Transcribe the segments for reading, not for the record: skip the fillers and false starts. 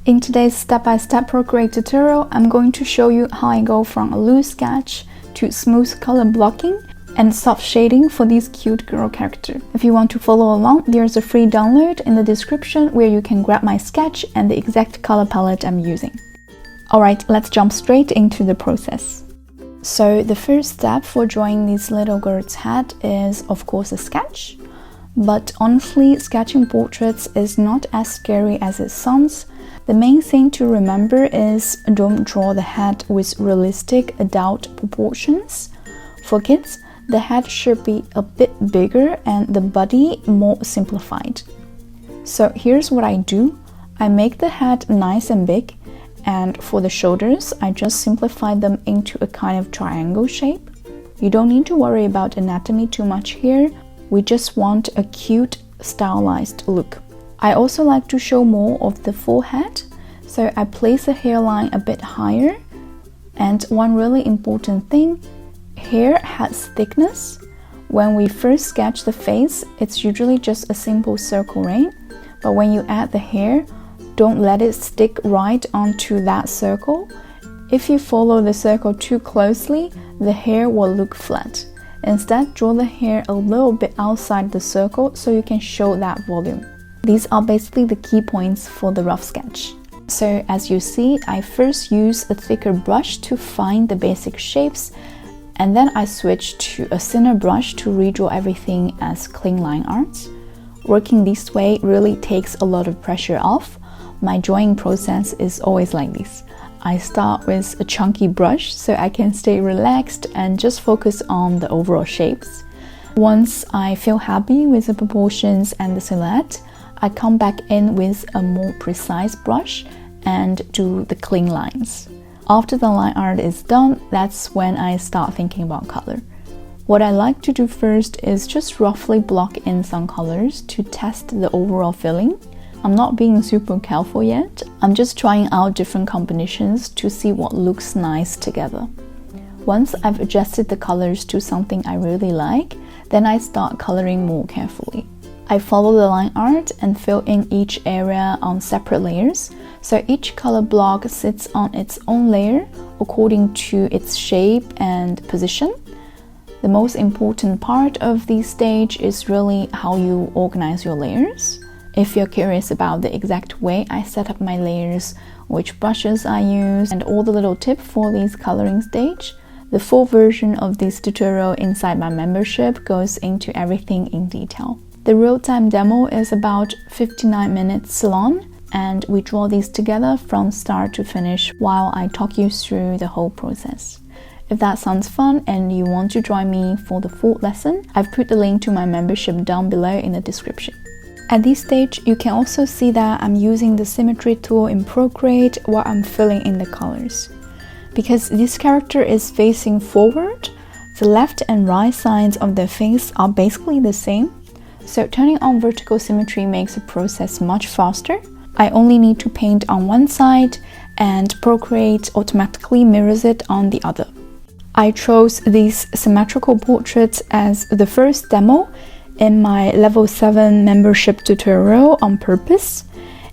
In today's step-by-step Procreate tutorial, I'm going to show you how I go from a loose sketch to smooth color blocking and soft shading for this cute girl character. If you want to follow along, there's a free download in the description where you can grab my sketch and the exact color palette I'm using. Alright, let's jump straight into the process. So the first step for drawing this little girl's head is of course a sketch. But honestly, sketching portraits is not as scary as it sounds. The main thing to remember is don't draw the head with realistic adult proportions. For kids, the head should be a bit bigger and the body more simplified. So here's what I do. I make the head nice and big, and for the shoulders, I just simplify them into a kind of triangle shape. You don't need to worry about anatomy too much here. We just want a cute, stylized look. I also like to show more of the forehead, so I place the hairline a bit higher. And one really important thing, hair has thickness. When we first sketch the face, it's usually just a simple circle, right? But when you add the hair, don't let it stick right onto that circle. If you follow the circle too closely, the hair will look flat. Instead, draw the hair a little bit outside the circle so you can show that volume. These are basically the key points for the rough sketch. So as you see, I first use a thicker brush to find the basic shapes, and then I switch to a thinner brush to redraw everything as clean line art. Working this way really takes a lot of pressure off. My drawing process is always like this. I start with a chunky brush so I can stay relaxed and just focus on the overall shapes. Once I feel happy with the proportions and the silhouette, I come back in with a more precise brush and do the clean lines. After the line art is done, that's when I start thinking about color. What I like to do first is just roughly block in some colors to test the overall feeling. I'm not being super careful yet. I'm just trying out different combinations to see what looks nice together. Once I've adjusted the colors to something I really like, then I start coloring more carefully. I follow the line art and fill in each area on separate layers, so each color block sits on its own layer according to its shape and position. The most important part of this stage is really how you organize your layers. If you're curious about the exact way I set up my layers, which brushes I use, and all the little tips for this coloring stage, the full version of this tutorial inside my membership goes into everything in detail. The real-time demo is about 59 minutes long, and we draw these together from start to finish while I talk you through the whole process. If that sounds fun and you want to join me for the full lesson, I've put the link to my membership down below in the description. At this stage, you can also see that I'm using the symmetry tool in Procreate while I'm filling in the colors. Because this character is facing forward, the left and right sides of the face are basically the same. So turning on vertical symmetry makes the process much faster. I only need to paint on one side and Procreate automatically mirrors it on the other. I chose these symmetrical portraits as the first demo in my level 7 membership tutorial on purpose.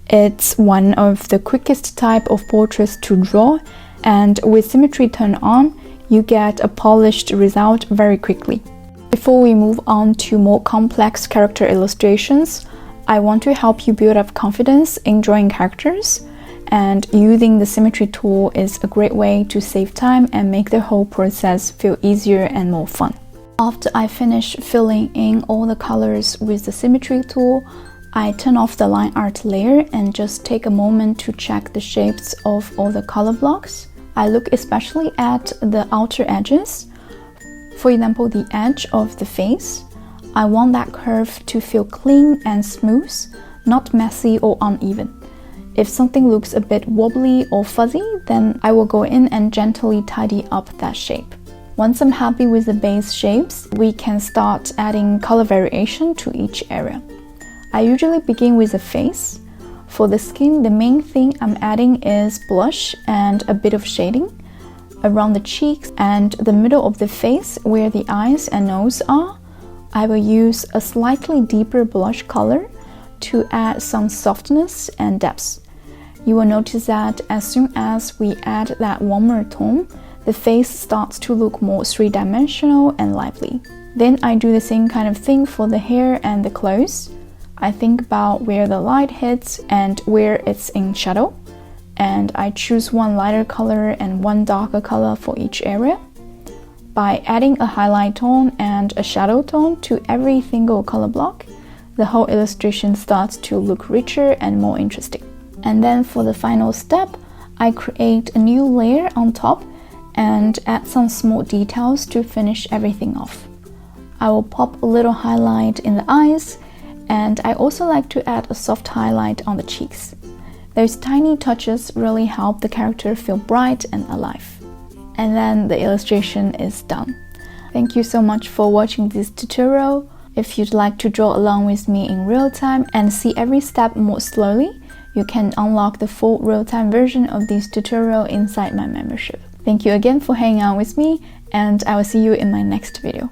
It's one of the quickest type of portraits to draw, and with symmetry turned on, you get a polished result very quickly. Before we move on to more complex character illustrations, I want to help you build up confidence in drawing characters, and using the symmetry tool is a great way to save time and make the whole process feel easier and more fun. After I finish filling in all the colors with the symmetry tool, I turn off the line art layer and just take a moment to check the shapes of all the color blocks. I look especially at the outer edges. For example, the edge of the face. I want that curve to feel clean and smooth, not messy or uneven. If something looks a bit wobbly or fuzzy, then I will go in and gently tidy up that shape. Once I'm happy with the base shapes, we can start adding color variation to each area. I usually begin with the face. For the skin, the main thing I'm adding is blush and a bit of shading around the cheeks and the middle of the face where the eyes and nose are. I will use a slightly deeper blush color to add some softness and depth. you will notice that as soon as we add that warmer tone, the face starts to look more three-dimensional and lively. Then I do the same kind of thing for the hair and the clothes. I think about where the light hits and where it's in shadow, and I choose one lighter color and one darker color for each area. By adding a highlight tone and a shadow tone to every single color block, the whole illustration starts to look richer and more interesting. And then for the final step, I create a new layer on top and add some small details to finish everything off. I will pop a little highlight in the eyes, and I also like to add a soft highlight on the cheeks. Those tiny touches really help the character feel bright and alive. And then the illustration is done. Thank you so much for watching this tutorial. If you'd like to draw along with me in real time and see every step more slowly, you can unlock the full real-time version of this tutorial inside my membership. Thank you again for hanging out with me, and I will see you in my next video.